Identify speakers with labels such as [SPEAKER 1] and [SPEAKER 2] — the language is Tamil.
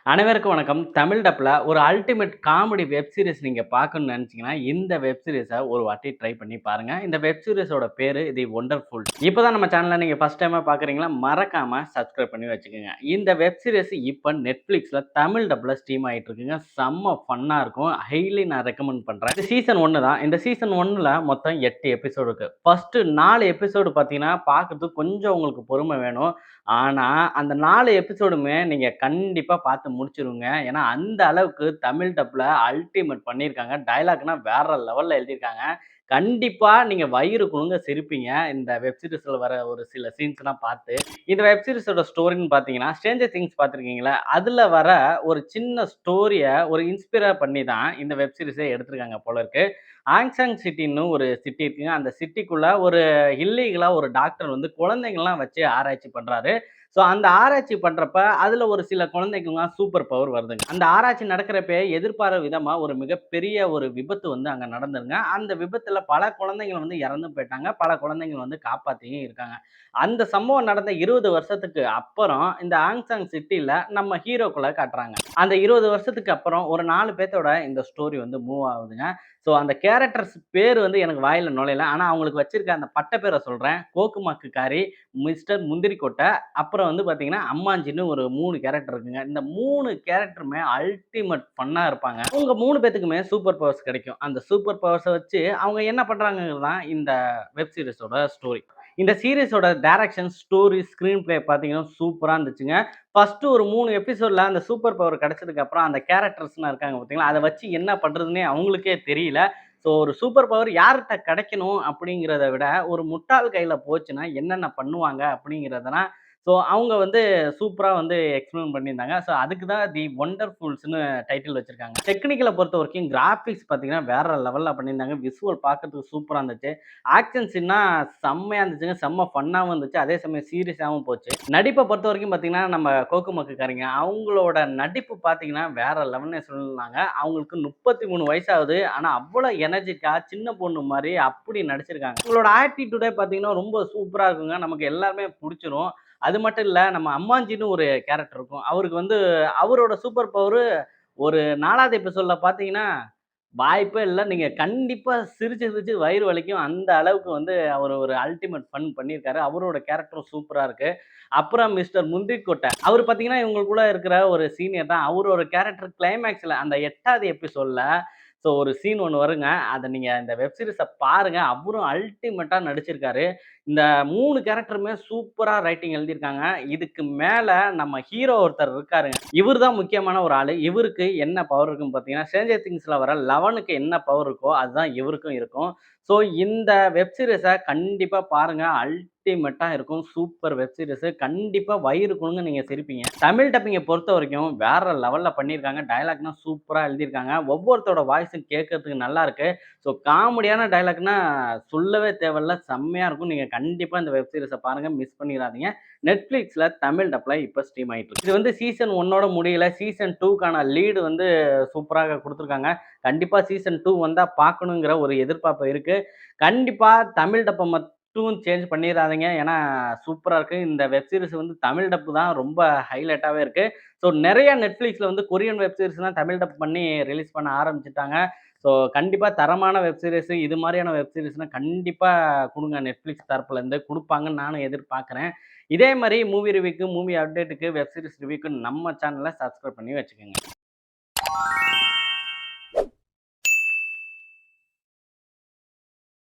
[SPEAKER 1] அனைவருக்கும் வணக்கம். தமிழ் டப்ல ஒரு அல்டிமேட் காமெடி வெப் சீரிஸ் நீங்க பார்க்கணும்னு நெனச்சீங்கன்னா, இந்த வெப் சீரிஸ ஒரு வாட்டி ட்ரை பண்ணி பாருங்க. இந்த வெப் சீரிஸோட பேரு தி ஒண்டர்ஃபுல். இப்ப தான் நம்ம சேனல நீங்க ஃபர்ஸ்ட் டைமா பார்க்குறீங்களா, மறக்காம சப்ஸ்கிரைப் பண்ணி வச்சுக்கங்க. இந்த வெப் சீரிஸ் இப்ப Netflixல தமிழ் டப்ல ஸ்ட்ரீம் ஆயிட்டு இருக்குங்க. செம்ம ஃபன்னா இருக்கும். ஹைலி நான் ரெக்கமெண்ட் பண்றேன். இது சீசன் 1 தான். இந்த சீசன் 1ல மொத்தம் 8 எபிசோடு இருக்கு. ஃபர்ஸ்ட் 4 எபிசோடு பார்த்தீங்கன்னா, பார்க்கறதுக்கு கொஞ்சம் உங்களுக்கு பொறுமை வேணும். ஆனா, அந்த 4 எபிசோடுமே நீங்க கண்டிப்பா பார்த்து முடிச்சுருங்க. ஏன்னா, அந்த அளவுக்கு தமிழ் டப்ல அல்டிமேட் பண்ணியிருக்காங்க. டயலாக்னா வேற லெவல்ல எழுதியிருக்காங்க. கண்டிப்பா நீங்க வயிறு குலுங்க சிரிப்பீங்க. இந்த வெப் சீரிஸ்ல வர ஒரு சில சீன்ஸ்லாம் பார்த்து. இந்த வெப் சீரிஸோட ஸ்டோரின்னு பார்த்தீங்கன்னா, ஸ்ட்ரேஞ்சர் திங்ஸ் பார்த்துருக்கீங்களா? அதுல வர ஒரு சின்ன ஸ்டோரிய ஒரு இன்ஸ்பயரா பண்ணி தான் இந்த வெப் சீரிஸே எடுத்திருக்காங்க போல இருக்கு. ஆங்சாங் சிட்டின்னு ஒரு சிட்டி இருக்குங்க. அந்த சிட்டிக்குள்ள ஒரு இல்லீகலா ஒரு டாக்டர் வந்து குழந்தைங்கலாம் வச்சு ஆராய்ச்சி பண்றாரு. ஸோ அந்த ஆராய்ச்சி பண்றப்ப, அதுல ஒரு சில குழந்தைங்கலாம் சூப்பர் பவர் வருதுங்க. அந்த ஆராய்ச்சி நடக்கிறப்பயே எதிர்பாராத விதமா ஒரு மிகப்பெரிய ஒரு விபத்து வந்து அங்க நடந்துருங்க. அந்த விபத்துல பல குழந்தைகள் வந்து இறந்தும் போயிட்டாங்க. பல குழந்தைகள் வந்து காப்பாத்தியும் இருக்காங்க. அந்த சம்பவம் நடந்த 20 வருஷத்துக்கு அப்புறம் இந்த ஆங்சாங் சிட்டில நம்ம ஹீரோக்கள காட்டுறாங்க. அந்த 20 வருஷத்துக்கு அப்புறம் ஒரு 4 பேத்தோட இந்த ஸ்டோரி வந்து மூவ் ஆகுதுங்க. ஸோ அந்த கேரக்டர்ஸ் பேர் வந்து எனக்கு வாயில நுழையல. ஆனா அவங்களுக்கு வச்சிருக்க அந்த பட்ட பேர சொல்றேன். கோக்குமாக்குக்காரி, மிஸ்டர் முந்திரிக்கொட்டை, அப்புறம் வந்து பார்த்தீங்கன்னா, அம்மாஞ்சின்னு ஒரு 3 கேரக்டர் இருக்குங்க. இந்த 3 கேரக்டருமே அல்டிமேட் ஃபன்னா இருப்பாங்க. அவங்க 3 பேத்துக்குமே சூப்பர் பவர்ஸ் கிடைக்கும். அந்த சூப்பர் பவர்ஸ வச்சு அவங்க என்ன பண்றாங்கங்கிறது தான் இந்த வெப் சீரிஸோட ஸ்டோரி. இந்த சீரிஸோட டைரக்ஷன், ஸ்டோரி, ஸ்க்ரீன் பிளே பார்த்தீங்கன்னா சூப்பரா இருந்துச்சுங்க. ஃபர்ஸ்ட்டு ஒரு 3 எபிசோட்ல அந்த சூப்பர் பவர் கிடைச்சதுக்கு அப்புறம் அந்த கேரக்டர்ஸ்லாம் இருக்காங்க பார்த்தீங்களா, அத வச்சு என்ன பண்றதுன்னே அவங்களுக்கே தெரியல. ஸோ ஒரு சூப்பர் பவர் யார்ட்ட கிடைக்கணும் அப்படிங்கிறத விட, ஒரு முட்டாள் கையில போச்சுன்னா என்னென்ன பண்ணுவாங்க அப்படிங்கிறதெல்லாம் ஸோ அவங்க வந்து சூப்பரா வந்து எக்ஸ்பிளைன் பண்ணியிருந்தாங்க. ஸோ அதுக்கு தான் தி ஒண்டர்ஃபுல்ஸ்ன்னு டைட்டில் வச்சிருக்காங்க. டெக்னிக்கல பொறுத்தவரைக்கும் கிராபிக்ஸ் பார்த்தீங்கன்னா வேற லெவல்ல பண்ணியிருந்தாங்க. விசுவல் பார்க்கறதுக்கு சூப்பரா இருந்துச்சு. ஆக்ஷன் சீன்லாம் செம்மையா இருந்துச்சுங்க. செம்ம ஃபன்னாவும் இருந்துச்சு. அதே சமயம் சீரியஸாவும் போச்சு. நடிப்ப பொறுத்தவரைக்கும் பார்த்தீங்கன்னா, நம்ம கோக்குமக்குக்காரிங்க அவங்களோட நடிப்பு பார்த்தீங்கன்னா, வேற லெவல்னே சொல்லலாங்க. அவங்களுக்கு 33 வயசாகுது. ஆனா, அவ்வளோ எனர்ஜிட்டா சின்ன பொண்ணு மாரி அப்படி நடிச்சிருக்காங்க. அவங்களோட ஆட்டிட்யூடே பார்த்தீங்கன்னா, ரொம்ப சூப்பரா இருக்குங்க. நமக்கு எல்லாருமே புடிச்சிரும். அது மட்டும் இல்ல, நம்ம அம்மாஞ்சின்னு ஒரு கேரக்டர் இருக்கும். அவருக்கு வந்து அவரோட சூப்பர் பவரு ஒரு 4வது எபிசோட்ல பார்த்தீங்கன்னா வாய்ப்பே இல்ல. நீங்க கண்டிப்பா சிரிச்சு, சிரிச்சு வயிறு வலிக்கும். அந்த அளவுக்கு வந்து அவரு ஒரு அல்டிமேட் ஃபன் பண்ணியிருக்காரு. அவரோட கேரக்டரும் சூப்பரா இருக்கு. அப்புறம் மிஸ்டர் முந்திரிக்கொட்டை. அவரு பார்த்தீங்கன்னா, இவங்களுக்குள்ள இருக்கிற ஒரு சீனியர் தான். அவரோட கேரக்டர் கிளைமாக்ஸ்ல அந்த 8வது எபிசோட்ல ஒரு சீன் ஒண்ணு வருங்க. அத நீங்க இந்த வெப் சீரிஸ பாருங்க. அவரும் அல்டிமேட்டா நடிச்சிருக்காரு. இந்த 3 கேரக்டருமே சூப்பரா ரைட்டிங் எழுதியிருக்காங்க. இதுக்கு மேல நம்ம ஹீரோ ஒருத்தர் இருக்காருங்க. இவரு தான் முக்கியமான ஒரு ஆளு. இவருக்கு என்ன பவர் இருக்குன்னு பார்த்தீங்கன்னா, ஸ்ட்ரேஞ்சர் திங்ஸ்ல வர லெவனுக்கு என்ன பவர் இருக்கோ, அதுதான் இவருக்கும் இருக்கும். ஸோ இந்த வெப் சீரிஸ கண்டிப்பா பாருங்க. அல்டிமேட்டா இருக்கும். Super web series. கண்டிப்பா வயிறு குலுங்க நீங்க சிரிப்பீங்க. தமிழ் டப்பிங்க பொறுத்தவரைக்கும் வேற லெவல்ல பண்ணியிருக்காங்க. டயலாக்லாம் சூப்பரா எழுதியிருக்காங்க. ஒவ்வொருத்தரோட வாய்ஸும் கேட்கறதுக்கு நல்லா இருக்கு. ஸோ காமெடியான டயலாக்னா சொல்லவே தேவையில்ல. செம்மையா இருக்கும். நீங்க கண்டிப்பா இந்த வெப் சீரிஸ பாருங்க. மிஸ் பண்ணிறாதீங்க. Netflixல தமிழ் டப்ல இப்ப ஸ்ட்ரீம் ஆயிட்டு இருக்கு. இது வந்து சீசன் 1 முடியல. சீசன் 2க்கான லீடு வந்து சூப்பராக குடுத்துருக்காங்க. கண்டிப்பா சீசன் 2 வந்தா பார்க்கணுங்கிற ஒரு எதிர்பார்ப்பு இருக்கு. கண்டிப்பா தமிழ் டப்ப மட்டும் சேஞ்ச் பண்ணிறாதீங்க. ஏன்னா சூப்பரா இருக்கு. இந்த வெப் சீரிஸ் வந்து தமிழ் டப் தான் ரொம்ப ஹைலைட்டாவே இருக்கு. நெறைய Netflixல வந்து கொரியன் வெப் சீரிஸ்லாம் தமிழ் டப் பண்ணி ரிலீஸ் பண்ண ஆரம்பிச்சுட்டாங்க. கண்டிப்பா தரமான வெப் சீரிஸ் இது மாரியான வெப் சீரிஸ்னா கண்டிப்பா குடுங்க Netflix தரப்புலருந்து குடுப்பாங்கன்னு நானும் எதிர்பார்க்கிறேன். இதே மாரி மூவி ரிவ்யூக்கு, மூவி அப்டேட்டுக்கு, வெப் சீரிஸ் ரிவ்யூக்கு நம்ம சேனல சப்ஸ்கிரைப் பண்ணி வச்சுக்கங்க.